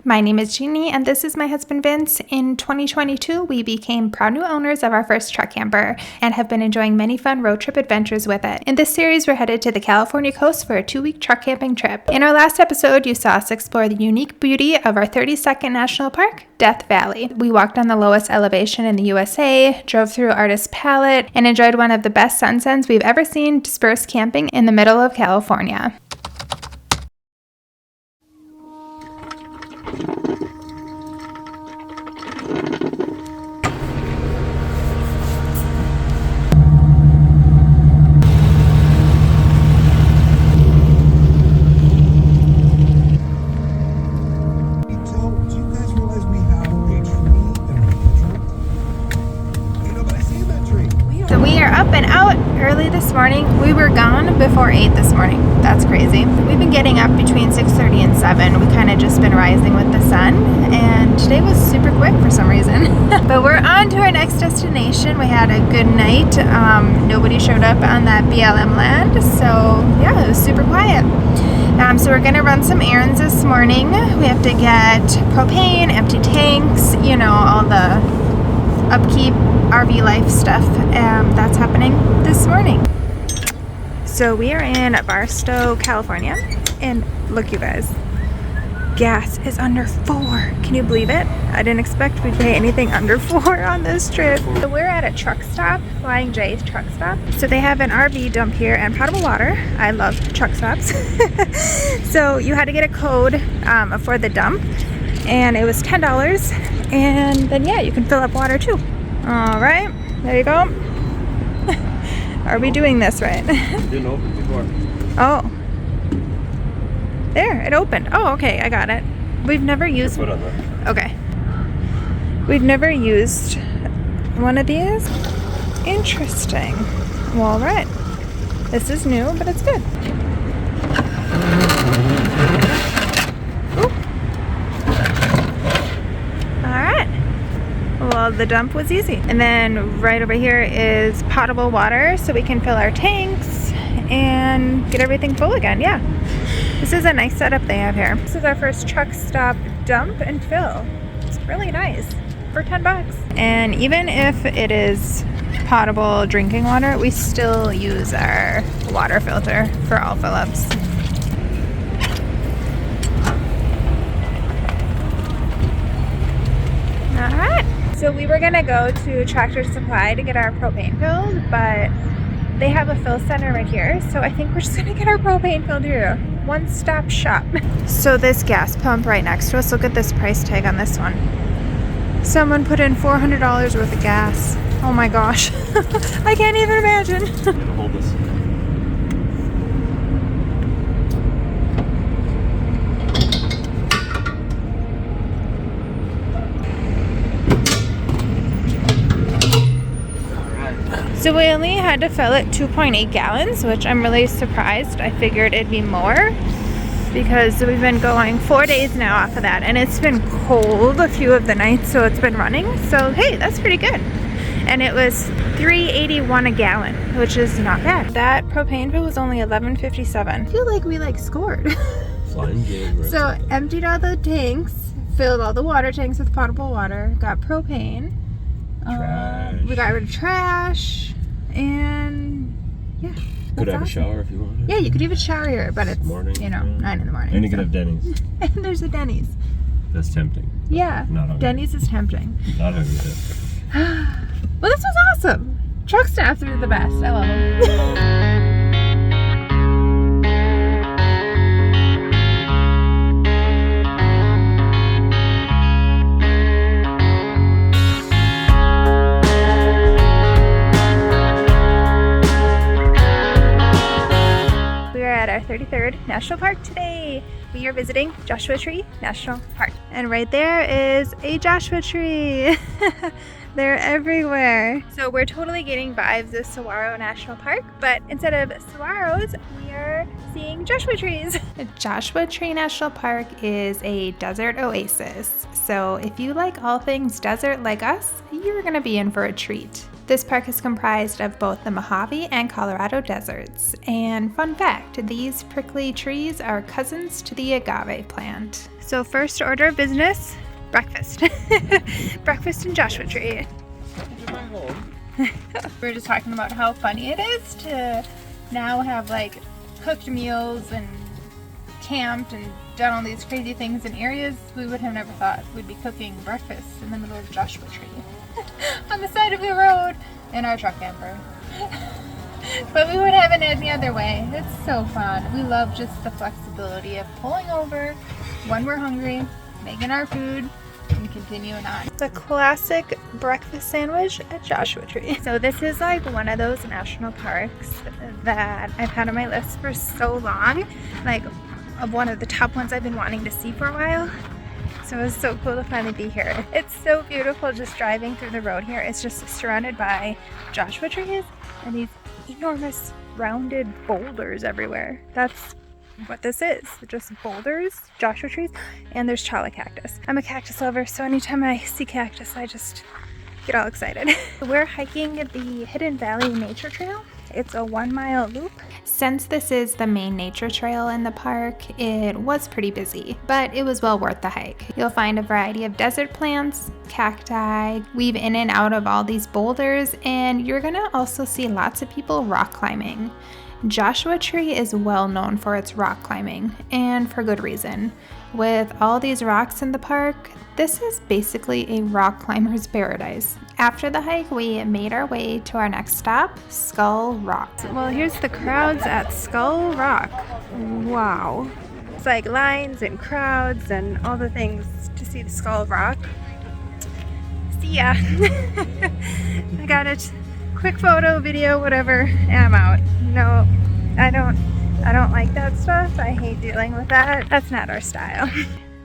My name is Jeanie and this is my husband Vince. In 2022, we became proud new owners of our first truck camper and have been enjoying many fun road trip adventures with it. In this series, we're headed to the California coast for a 2-week truck camping trip. In our last episode, you saw us explore the unique beauty of our 32nd National Park, Death Valley. We walked on the lowest elevation in the USA, drove through Artist Palette, and enjoyed one of the best sunsets we've ever seen dispersed camping in the middle of California. This morning. We were gone before 8 this morning. That's crazy. We've been getting up between 6:30 and 7. We kind of just been rising with the sun, and today was super quick for some reason. But we're on to our next destination. We had a good night. Nobody showed up on that BLM land, so yeah, it was super quiet. So we're gonna run some errands this morning. We have to get propane, empty tanks, you know, all the upkeep, RV life stuff. That's happening this morning. So we are in Barstow, California, and look, you guys, gas is under $4. Can you believe it? I didn't expect we'd pay anything under $4 on this trip. So we're at a truck stop, Flying J's truck stop. So they have an RV dump here and potable water. I love truck stops. So you had to get a code for the dump, and it was $10. And then yeah, you can fill up water too. All right, there you go. Are we doing this right? It didn't open before. Oh. There, it opened. Oh, okay, I got it. We've never used... Put on there. Okay. We've never used one of these. Interesting. Well, all right. This is new, but it's good. Ooh. All right. Well, the dump was easy. And then right over here is potable water, so we can fill our tanks and get everything full again. Yeah, this is a nice setup they have here. This is our first truck stop dump and fill. It's really nice for $10. And even if it is potable drinking water, we still use our water filter for all fill-ups. All right. So we were gonna go to Tractor Supply to get our propane filled, but they have a fill center right here. So I think we're just gonna get our propane filled here. One-stop shop. So this gas pump right next to us, look at this price tag on this one. Someone put in $400 worth of gas. Oh my gosh. I can't even imagine. Hold this. So we only had to fill it 2.8 gallons, which I'm really surprised. I figured it'd be more because we've been going 4 days now off of that, and it's been cold a few of the nights, so it's been running. So hey, that's pretty good. And it was $3.81 a gallon, which is not bad. That propane bill was only $11.57. I feel like we scored. Flying gig, right? So emptied all the tanks, filled all the water tanks with potable water, got propane. We got rid of trash, and yeah. Could have a shower if you wanted. Yeah, you could even shower here, but it's morning, 9 in the morning. And you could have Denny's. And there's a Denny's. That's tempting. Yeah, Denny's is tempting. Not every day. Well, this was awesome. Truck stops are the best. I love them. At our 33rd National Park today. We are visiting Joshua Tree National Park. And right there is a Joshua tree. They're everywhere. So we're totally getting vibes of Saguaro National Park, but instead of saguaros, we are seeing Joshua trees. Joshua Tree National Park is a desert oasis. So if you like all things desert like us, you're gonna be in for a treat. This park is comprised of both the Mojave and Colorado deserts. And fun fact, these prickly trees are cousins to the agave plant. So first order of business, breakfast. Breakfast in Joshua Tree. We're just talking about how funny it is to now have like cooked meals and camped and done all these crazy things in areas we would have never thought we'd be cooking breakfast in the middle of Joshua Tree on the side of the road in our truck camper. But we would have it any other way. It's so fun. We love just the flexibility of pulling over when we're hungry, making our food, and continuing on. The classic breakfast sandwich at Joshua Tree. So this is like one of those national parks that I've had on my list for so long, like of one of the top ones I've been wanting to see for a while. So it's so cool to finally be here. It's so beautiful just driving through the road here. It's just surrounded by Joshua trees and these enormous rounded boulders everywhere. That's what this is, just boulders, Joshua trees, and there's Cholla cactus. I'm a cactus lover, so anytime I see cactus, I just get all excited. We're hiking the Hidden Valley Nature Trail. It's a 1-mile loop. Since this is the main nature trail in the park, it was pretty busy, but it was well worth the hike. You'll find a variety of desert plants, cacti, weave in and out of all these boulders, and you're gonna also see lots of people rock climbing. Joshua Tree is well known for its rock climbing, and for good reason. With all these rocks in the park, this is basically a rock climber's paradise. After the hike, we made our way to our next stop, Skull Rock. Well, here's the crowds at Skull Rock. Wow. It's like lines and crowds and all the things to see the Skull Rock. See ya. I got it. Quick photo, video, whatever, and I'm out. No, I don't like that stuff. I hate dealing with that. That's not our style.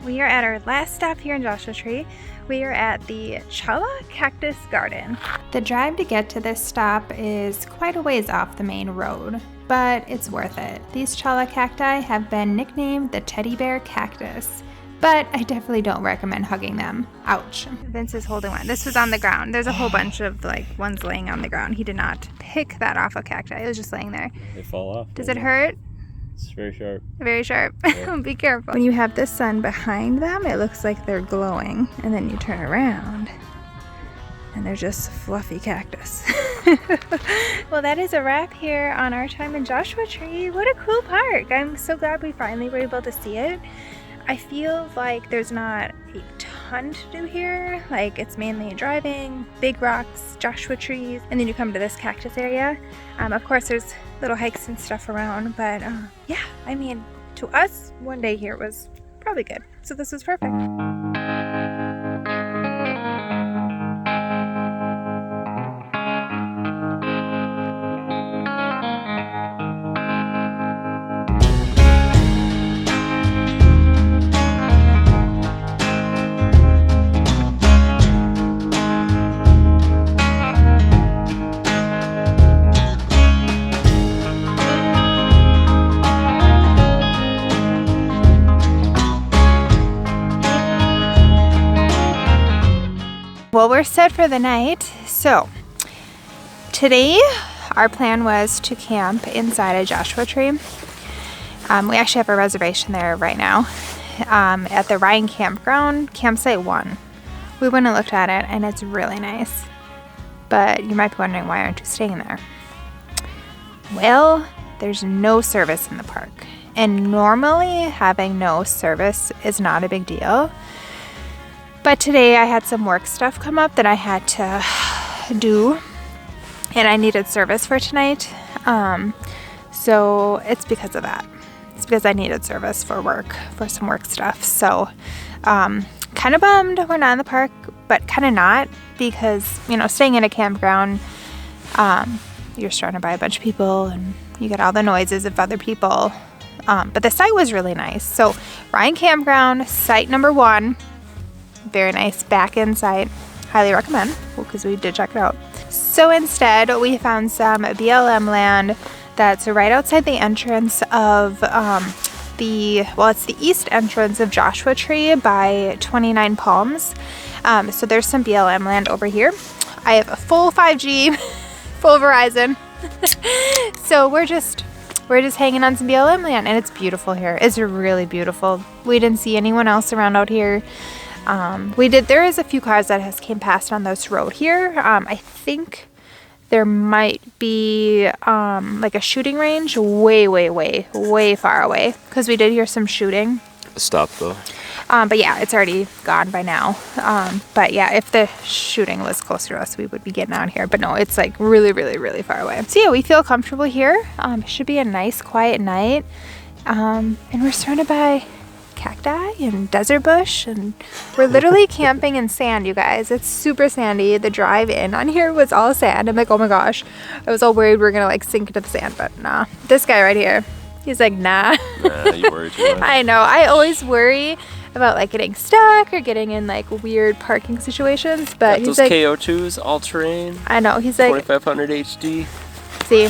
We are at our last stop here in Joshua Tree. We are at the Cholla Cactus Garden. The drive to get to this stop is quite a ways off the main road, but it's worth it. These Cholla cacti have been nicknamed the teddy bear cactus, but I definitely don't recommend hugging them. Ouch. Vince is holding one. This was on the ground. There's a whole bunch of like ones laying on the ground. He did not pick that off a cacti. It was just laying there. They fall off. Does it hurt? It's very sharp. Very sharp. Yeah. Be careful. When you have the sun behind them, it looks like they're glowing. And then you turn around and they're just fluffy cactus. Well, that is a wrap here on our time in Joshua Tree. What a cool park. I'm so glad we finally were able to see it. I feel like there's not a ton to do here. Like it's mainly driving, big rocks, Joshua trees, and then you come to this cactus area. Of course, there's little hikes and stuff around, but yeah, I mean, to us, one day here was probably good. So this was perfect. Well, we're set for the night. So today our plan was to camp inside a Joshua Tree. We actually have a reservation there right now at the Ryan Campground, Campsite 1. We went and looked at it and it's really nice. But you might be wondering, why aren't you staying there? Well, there's no service in the park. And normally having no service is not a big deal. But today I had some work stuff come up that I had to do, and I needed service for tonight. So it's because of that. It's because I needed service for work, for some work stuff. So kind of bummed we're not in the park, but kind of not, because, you know, staying in a campground, you're surrounded by a bunch of people and you get all the noises of other people. But the site was really nice. So Ryan Campground, site number 1. Very nice back-end site. Highly recommend, because we did check it out. So instead, we found some BLM land that's right outside the entrance of it's the east entrance of Joshua Tree by 29 Palms. So there's some BLM land over here. I have a full 5G, full Verizon. So we're just we're just hanging on some BLM land, and it's beautiful here. It's really beautiful. We didn't see anyone else around out here. There is a few cars that came past on this road here. I think there might be like a shooting range way far away, because we did hear some shooting. Stop though. But yeah, it's already gone by now. But yeah, if the shooting was closer to us, we would be getting out here. But no, it's like really far away. So yeah, we feel comfortable here. It should be a nice quiet night. And we're surrounded by cacti and desert bush, and we're literally camping in sand, you guys. It's super sandy. The drive in on here was all sand. I'm like, oh my gosh. I was all worried we were gonna like sink into the sand, but nah. This guy right here, he's like, nah. Nah, you worry too much. I know. I always worry about like getting stuck or getting in like weird parking situations, but Got he's those like, KO2s, all terrain. I know. He's like, 2500 HD. see,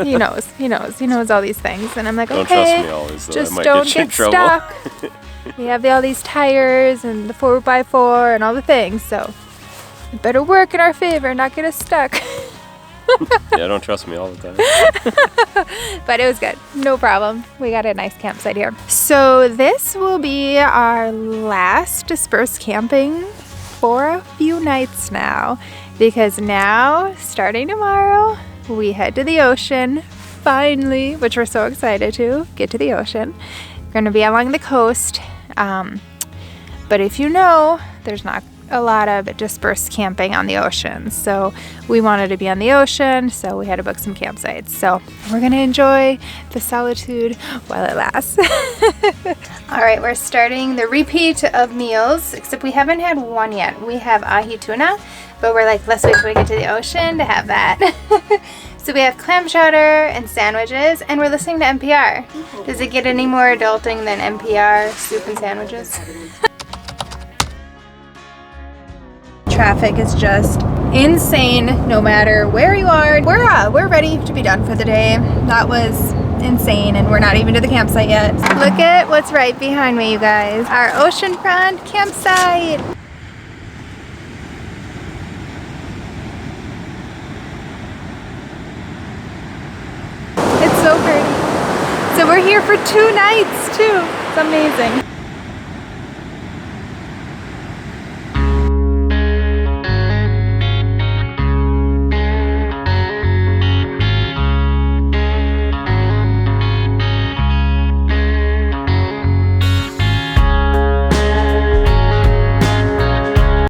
he knows all these things, and I'm like, Don't okay, trust me always, though. just I might don't get you in get trouble. stuck. We have all these tires and the 4x4 and all the things, so it better work in our favor, not get us stuck. Yeah, don't trust me all the time. But it was good, no problem. We got a nice campsite here. So this will be our last dispersed camping for a few nights now, because now, starting tomorrow, we head to the ocean, finally, which we're so excited to get to the ocean. We're going to be along the coast, but if you know, there's not a lot of dispersed camping on the ocean, so we wanted to be on the ocean, so we had to book some campsites. So we're going to enjoy the solitude while it lasts. All right, we're starting the repeat of meals, except we haven't had one yet. We have ahi tuna, but we're like, let's wait till we get to the ocean to have that. So we have clam chowder and sandwiches, and we're listening to NPR. Does it get any more adulting than NPR soup and sandwiches? Traffic is just insane no matter where you are. We're ready to be done for the day. That was insane, and we're not even to the campsite yet. Look at what's right behind me, you guys. Our oceanfront campsite. It's so pretty. So we're here for 2 nights too. It's amazing.